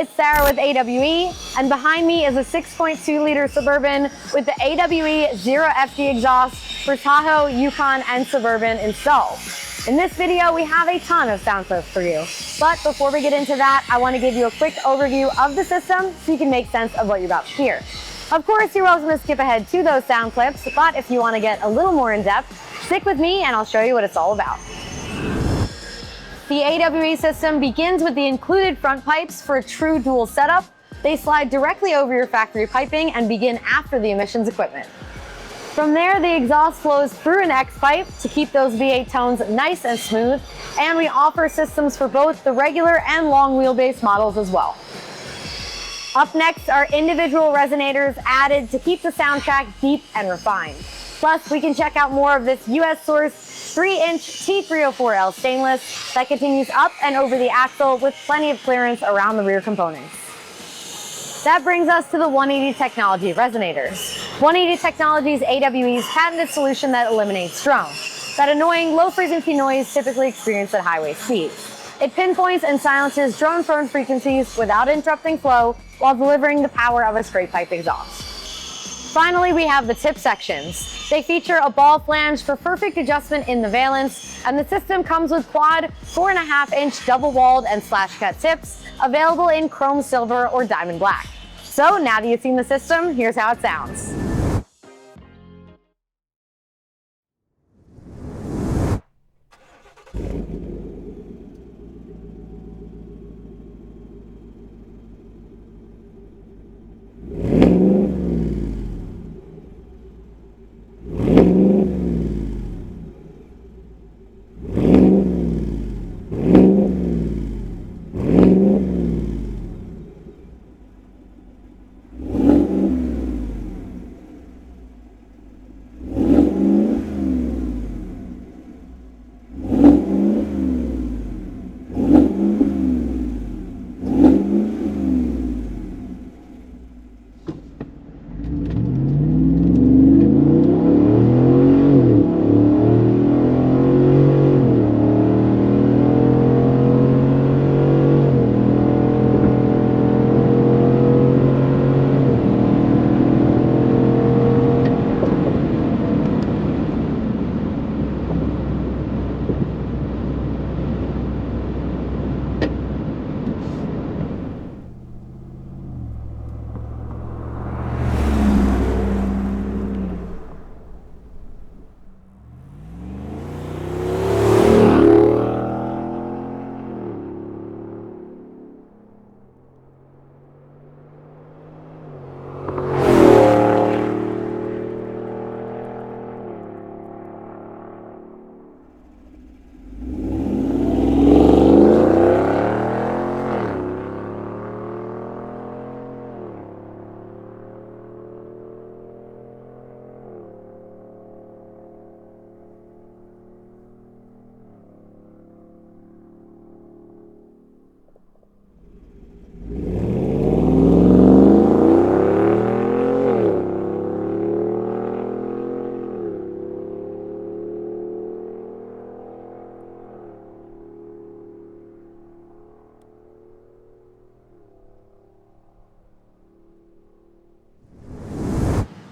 it's Sarah with AWE, and behind me is a 6.2-liter Suburban with the AWE 0FD exhaust for Tahoe, Yukon, and Suburban installed. In this video, we have a ton of sound clips for you. But before we get into that, I want to give you a quick overview of the system so you can make sense of what you're about to hear. Of course, you're welcome to skip ahead to those sound clips, but if you want to get a little more in-depth, stick with me and I'll show you what it's all about. The AWE system begins with the included front pipes for a true dual setup. They slide directly over your factory piping and begin after the emissions equipment. From there, the exhaust flows through an X pipe to keep those V8 tones nice and smooth, and we offer systems for both the regular and long wheelbase models as well. Up next are individual resonators added to keep the soundtrack deep and refined. Plus, we can check out more of this US sourced 3-inch T304L stainless that continues up and over the axle with plenty of clearance around the rear components. That brings us to the 180 Technology resonators. 180 Technology's AWE's patented solution that eliminates drone, that annoying low-frequency noise typically experienced at highway speeds. It pinpoints and silences drone-prone frequencies without interrupting flow while delivering the power of a straight pipe exhaust. Finally, we have the tip sections. They feature a ball flange for perfect adjustment in the valance, and the system comes with quad 4.5-inch double-walled and slash-cut tips, available in chrome silver or diamond black. So now that you've seen the system, here's how it sounds.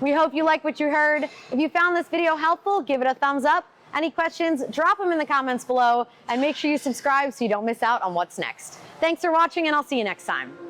We hope you like what you heard. If you found this video helpful, give it a thumbs up. Any questions, drop them in the comments below, and make sure you subscribe so you don't miss out on what's next. Thanks for watching, and I'll see you next time.